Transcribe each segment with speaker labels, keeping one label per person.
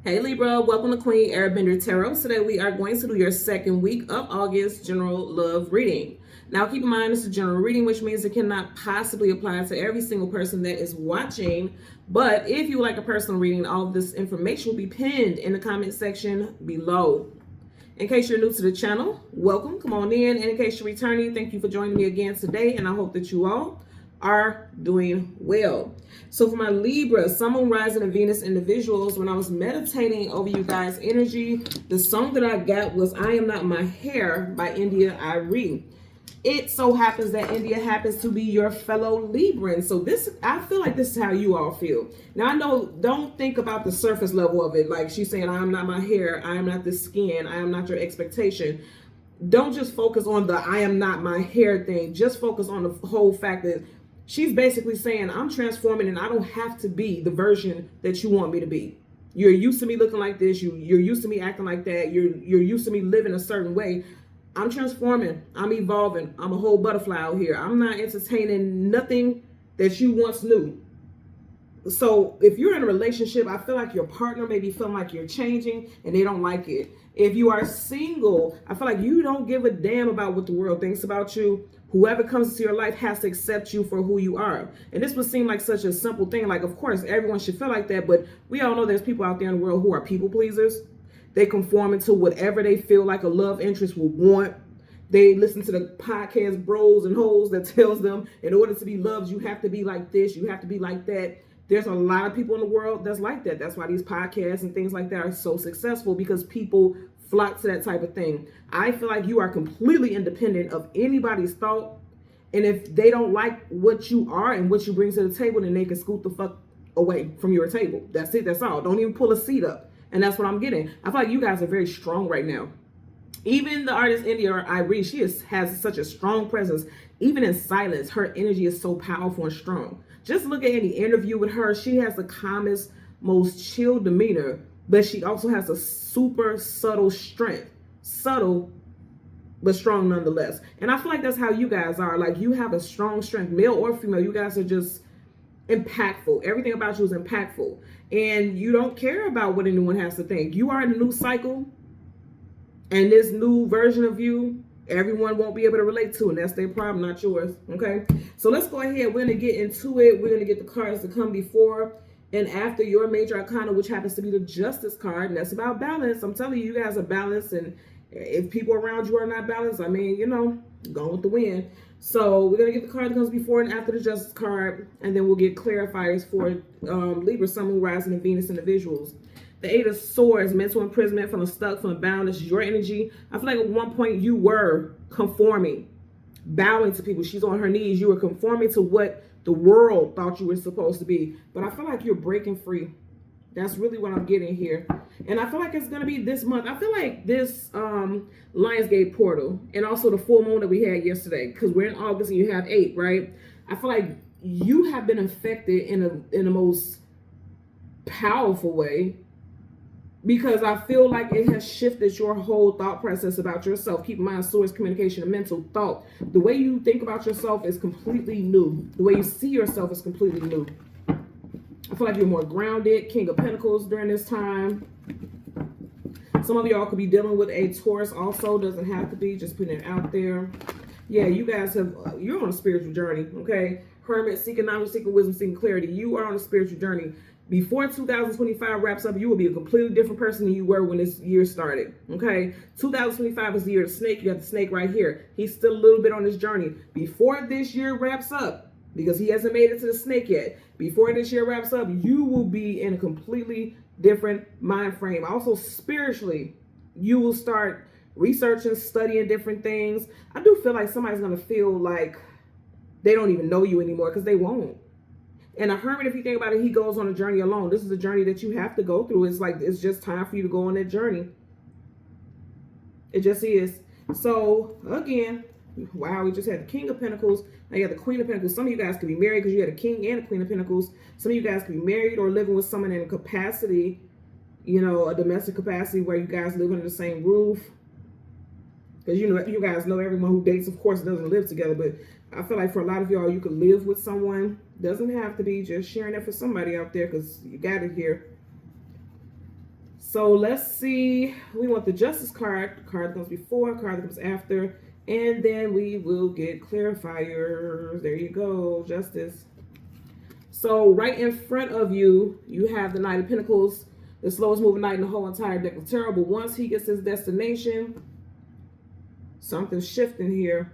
Speaker 1: Hey Libra, welcome to Queen Airbender Tarot. Today we are going to do your second week of August general love reading. Now keep in mind it's a general reading, which means it cannot possibly apply to every single person that is watching. But if you would like a personal reading, all of this information will be pinned in the comment section below. In case you're new to the channel, welcome, come on in. And in case you're returning, thank you for joining me again today, and I hope that you all are doing well. So for my Libra, Sun, Moon, Rising, and Venus individuals, when I was meditating over you guys' energy, the song that I got was I Am Not My Hair by India Arie. It so happens that India happens to be your fellow Libran. So this, I feel like this is how you all feel. Now I know, don't think about the surface level of it. Like she's saying, I am not my hair. I am not the skin. I am not your expectation. Don't just focus on the I am not my hair thing. Just focus on the whole fact that she's basically saying, I'm transforming and I don't have to be the version that you want me to be. You're used to me looking like this. You're used to me acting like that. You're used to me living a certain way. I'm transforming. I'm evolving. I'm a whole butterfly out here. I'm not entertaining nothing that you once knew. So if you're in a relationship, I feel like your partner may be feeling like you're changing and they don't like it. If you are single, I feel like you don't give a damn about what the world thinks about you. Whoever comes into your life has to accept you for who you are. And this would seem like such a simple thing. Like, of course, everyone should feel like that. But we all know there's people out there in the world who are people pleasers. They conform into whatever they feel like a love interest will want. They listen to the podcast bros and hoes that tells them in order to be loved, you have to be like this, you have to be like that. There's a lot of people in the world that's like that. That's why these podcasts and things like that are so successful, because people flock to that type of thing. I feel like you are completely independent of anybody's thought. And if they don't like what you are and what you bring to the table, then they can scoot the fuck away from your table. That's it. That's all. Don't even pull a seat up. And that's what I'm getting. I feel like you guys are very strong right now. Even the artist India Arie, she has such a strong presence. Even in silence, her energy is so powerful and strong. Just look at any interview with her. She has the calmest, most chill demeanor, but she also has a super subtle strength. Subtle, but strong nonetheless. And I feel like that's how you guys are. Like, you have a strong strength, male or female. You guys are just impactful. Everything about you is impactful. And you don't care about what anyone has to think. You are in a new cycle. And this new version of you, everyone won't be able to relate to, and that's their problem, not yours. Okay, so let's go ahead. We're going to get into it. We're going to get the cards to come before and after your major arcana, which happens to be the Justice card, and that's about balance. I'm telling you, you guys are balanced, and if people around you are not balanced, I mean, you know, going with the wind. So we're going to get the card that comes before and after the Justice card, and then we'll get clarifiers for Libra, Sun, Moon, Rising, and Venus individuals. The Eight of Swords, mental imprisonment, feeling stuck, feeling bound. This is your energy. I feel like at one point you were conforming, bowing to people. She's on her knees. You were conforming to what the world thought you were supposed to be. But I feel like you're breaking free. That's really what I'm getting here. And I feel like it's going to be this month. I feel like this Lionsgate portal and also the full moon that we had yesterday, because we're in August and you have 8, right? I feel like you have been affected in the most powerful way, because I feel like it has shifted your whole thought process about yourself. Keep in mind, source, communication, and mental thought. The way you think about yourself is completely new. The way you see yourself is completely new. I feel like you're more grounded. King of Pentacles during this time. Some of y'all could be dealing with a Taurus also. Doesn't have to be. Just putting it out there. Yeah, you guys have, you're on a spiritual journey, okay? Hermit, seeking knowledge, seeking wisdom, seeking clarity. You are on a spiritual journey. Before 2025 wraps up, you will be a completely different person than you were when this year started, okay? 2025 is the year of the snake. You got the snake right here. He's still a little bit on this journey. Before this year wraps up, because he hasn't made it to the snake yet, before this year wraps up, you will be in a completely different mind frame. Also, spiritually, you will start researching, studying different things. I do feel like somebody's going to feel like they don't even know you anymore, because they won't. And a hermit, if you think about it, he goes on a journey alone. This is a journey that you have to go through. It's like, it's just time for you to go on that journey. It just is. So, again, wow, we just had the King of Pentacles. Now you got the Queen of Pentacles. Some of you guys could be married, because you had a King and a Queen of Pentacles. Some of you guys could be married or living with someone in a capacity, you know, a domestic capacity where you guys live under the same roof. Because you know, you guys know everyone who dates, of course, doesn't live together. But I feel like for a lot of y'all, you could live with someone. Doesn't have to be just sharing that for somebody out there, because you got it here. So let's see. We want the Justice card, the card that comes before, card that comes after, and then we will get clarifiers. There you go, Justice. So right in front of you, you have the Knight of Pentacles, the slowest moving knight in the whole entire deck of tarot. But once he gets his destination, something's shifting here.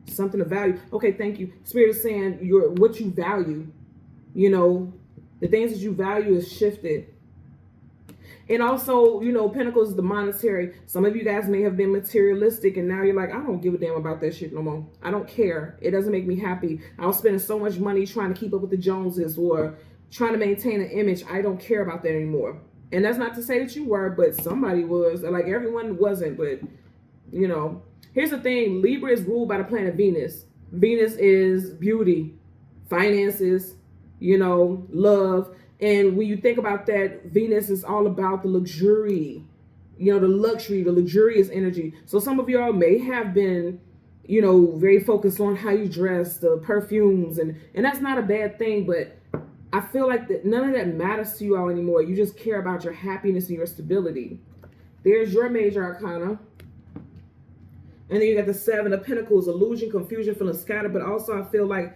Speaker 1: Something of value. Okay, thank you. Spirit is saying what you value. You know, the things that you value is shifted. And also, you know, Pentacles is the monetary. Some of you guys may have been materialistic and now you're like, I don't give a damn about that shit no more. I don't care. It doesn't make me happy. I was spending so much money trying to keep up with the Joneses or trying to maintain an image. I don't care about that anymore. And that's not to say that you were, but somebody was. Like everyone wasn't, but you know. Here's the thing. Libra is ruled by the planet Venus. Venus is beauty, finances, you know, love. And when you think about that, Venus is all about the luxury, you know, the luxury, the luxurious energy. So some of y'all may have been, you know, very focused on how you dress, the perfumes, and that's not a bad thing, but I feel like that none of that matters to you all anymore. You just care about your happiness and your stability. There's your major arcana. And then you got the Seven of Pentacles, illusion, confusion, feeling scattered. But also I don't feel like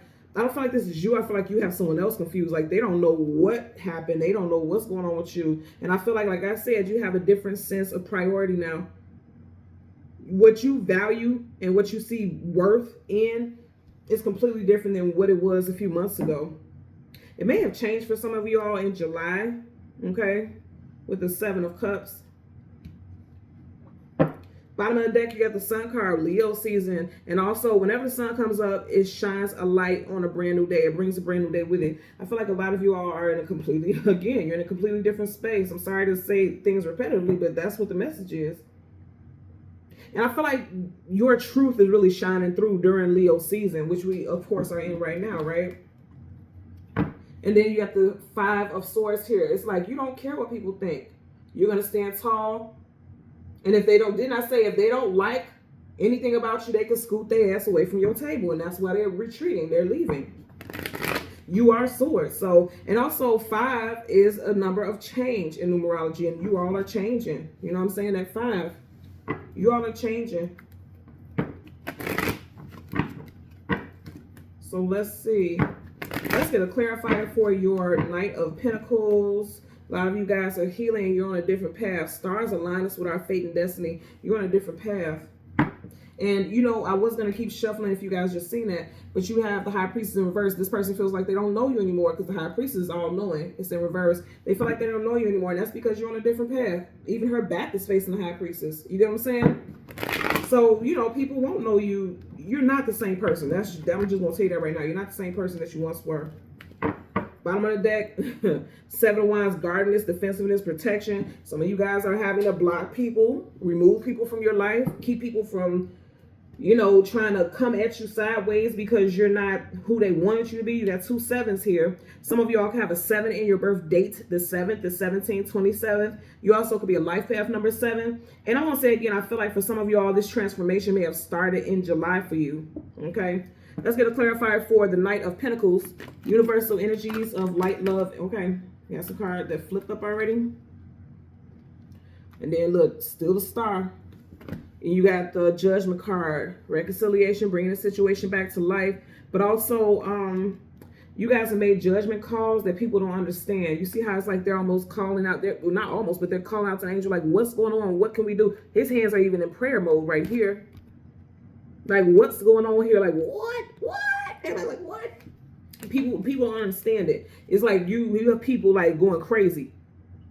Speaker 1: this is you. I feel like you have someone else confused. Like they don't know what happened. They don't know what's going on with you. And I feel like I said, you have a different sense of priority now. What you value and what you see worth in is completely different than what it was a few months ago. It may have changed for some of you all in July, okay, with the Seven of Cups. Bottom of the deck, you got the Sun card, Leo season. And also, whenever the sun comes up, it shines a light on a brand new day. It brings a brand new day with it. I feel like a lot of you all are in a completely, again, you're in a completely different space. I'm sorry to say things repetitively, but that's what the message is. And I feel like your truth is really shining through during Leo season, which we, of course, are in right now, right? And then you got the Five of Swords here. It's like you don't care what people think. You're going to stand tall. And if they don't, didn't I say if they don't like anything about you, they can scoot their ass away from your table. And that's why they're retreating. They're leaving. You are Swords. So, and also 5 is a number of change in numerology. And you all are changing. You know what I'm saying? That 5. You all are changing. So let's see. Let's get a clarifier for your Knight of Pentacles. A lot of you guys are healing. You're on a different path. Stars align us with our fate and destiny. You're on a different path. And, you know, I was going to keep shuffling if you guys just seen that. But you have the High Priestess in reverse. This person feels like they don't know you anymore because the High Priestess is all-knowing. It's in reverse. They feel like they don't know you anymore. And that's because you're on a different path. Even her back is facing the High Priestess. You get what I'm saying? So, you know, people won't know you. You're not the same person. I'm just going to tell you that right now. You're not the same person that you once were. Bottom of the deck, 7 of Wands, guardedness, defensiveness, protection. Some of you guys are having to block people, remove people from your life, keep people from, you know, trying to come at you sideways because you're not who they wanted you to be. You got 2 7s here. Some of y'all can have a 7 in your birth date, the 7th, the 17th, 27th. You also could be a life path number 7. And I want to say again, I feel like for some of y'all, this transformation may have started in July for you, okay? Let's get a clarifier for the Knight of Pentacles, universal energies of light, love. Okay, that's a card that flipped up already. And then look, still the Star. And you got the Judgment card, reconciliation, bringing the situation back to life. But also, you guys have made judgment calls that people don't understand. You see how it's like they're almost calling out, well, not almost, but they're calling out to the angel like, what's going on? What can we do? His hands are even in prayer mode right here. Like, what's going on here? Like, what? Everybody like, what? People don't understand it. It's like you have people like going crazy.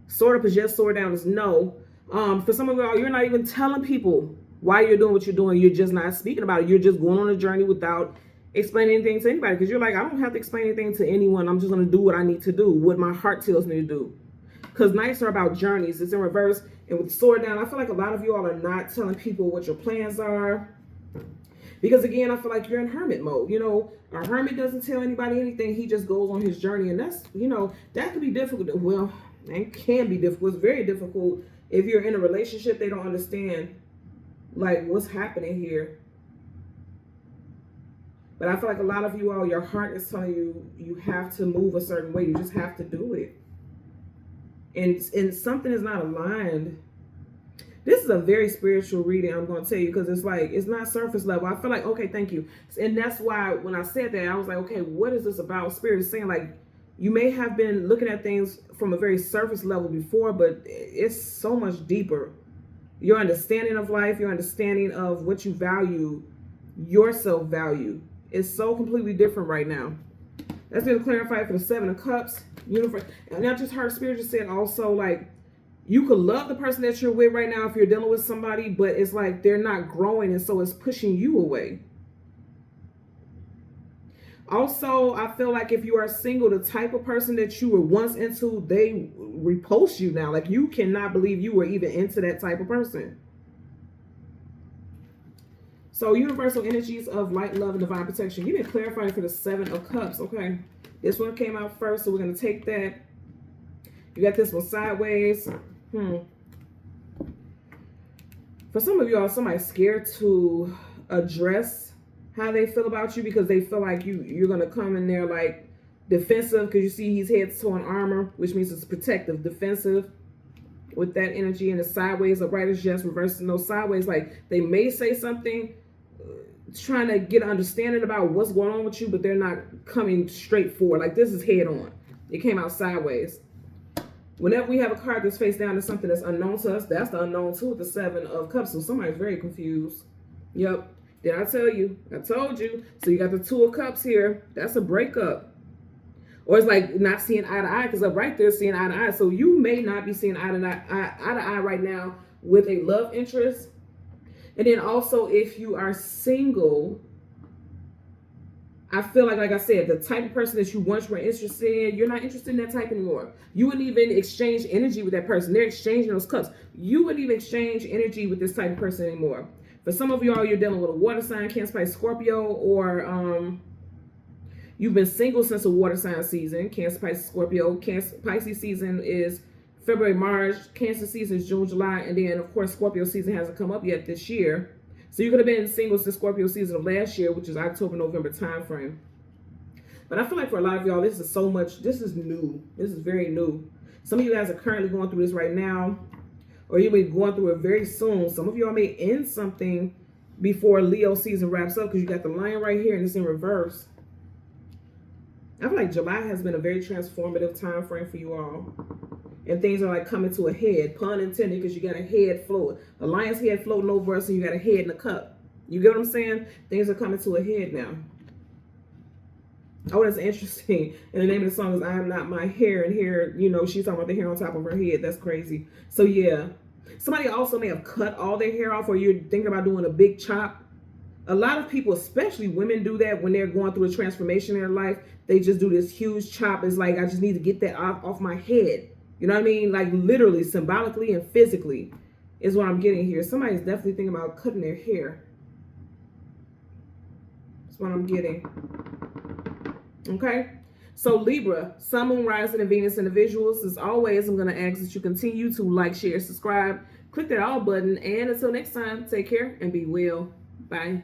Speaker 1: Sword up is yes, sword down is no. For some of y'all, you're not even telling people why you're doing what you're doing. You're just not speaking about it. You're just going on a journey without explaining anything to anybody. Because you're like, I don't have to explain anything to anyone. I'm just going to do what I need to do, what my heart tells me to do. Because nights are about journeys. It's in reverse. And with sword down, I feel like a lot of you all are not telling people what your plans are. Because again, I feel like you're in hermit mode. You know, a hermit doesn't tell anybody anything. He just goes on his journey. And that's, you know, that can be difficult. Well, it can be difficult. It's very difficult if you're in a relationship. They don't understand, like, what's happening here. But I feel like a lot of you all, your heart is telling you, you have to move a certain way. You just have to do it. and something is not aligned. This is a very spiritual reading, I'm going to tell you, because it's like, it's not surface level. I feel like, okay, thank you. And that's why when I said that, I was like, okay, what is this about? Spirit is saying, like, you may have been looking at things from a very surface level before, but it's so much deeper. Your understanding of life, your understanding of what you value, your self-value, is so completely different right now. That's been clarified for the Seven of Cups. Universe. And I just heard Spirit just said also, like, you could love the person that you're with right now if you're dealing with somebody, but it's like they're not growing, and so it's pushing you away. Also, I feel like if you are single, the type of person that you were once into, they repulse you now. Like, you cannot believe you were even into that type of person. So, universal energies of light, love, and divine protection. You've been clarifying for the Seven of Cups, okay? This one came out first, so we're going to take that. You got this one sideways. For some of y'all, somebody's scared to address how they feel about you because they feel like you're going to come in there like defensive, because you see he's head to an armor, which means it's protective, defensive with that energy. And the sideways, upright is just reversing those sideways. Like, they may say something trying to get an understanding about what's going on with you, but they're not coming straight forward. Like, this is head on. It came out sideways. Whenever we have a card that's face down to something that's unknown to us, that's the unknown too with the Seven of Cups. So somebody's very confused. Yep. Did I tell you? I told you. So you got the Two of Cups here. That's a breakup. Or it's like not seeing eye to eye, because up right there seeing eye to eye. So you may not be seeing eye to eye right now with a love interest. And then also, if you are single, I feel like I said, the type of person that you once were interested in, you're not interested in that type anymore. You wouldn't even exchange energy with that person. They're exchanging those cups. You wouldn't even exchange energy with this type of person anymore. For some of y'all, you're dealing with a water sign, Cancer, Pisces, Scorpio, or you've been single since a water sign season, Cancer, Pisces, Scorpio. Cancer, Pisces season is February, March. Cancer season is June, July. And then, of course, Scorpio season hasn't come up yet this year. So you could have been single since Scorpio season of last year, which is October, November time frame. But I feel like for a lot of y'all, this is so much, this is new. This is very new. Some of you guys are currently going through this right now, or you'll be going through it very soon. Some of y'all may end something before Leo season wraps up, because you got the Lion right here and it's in reverse. I feel like July has been a very transformative time frame for you all. And things are like coming to a head, pun intended, because you got a head float, a lion's head floating over us, and you got a head in a cup. You get what I'm saying? Things are coming to a head now. Oh, that's interesting. And the name of the song is I Am Not My Hair. And here, you know, she's talking about the hair on top of her head. That's crazy. So yeah, somebody also may have cut all their hair off, or you're thinking about doing a big chop. A lot of people, especially women, do that when they're going through a transformation in their life. They just do this huge chop. It's like, I just need to get that off my head. You know what I mean? Like, literally, symbolically, and physically is what I'm getting here. Somebody's definitely thinking about cutting their hair. That's what I'm getting. Okay? So, Libra, Sun, Moon, Rising, and Venus individuals. As always, I'm going to ask that you continue to like, share, subscribe. Click that all button. And until next time, take care and be well. Bye.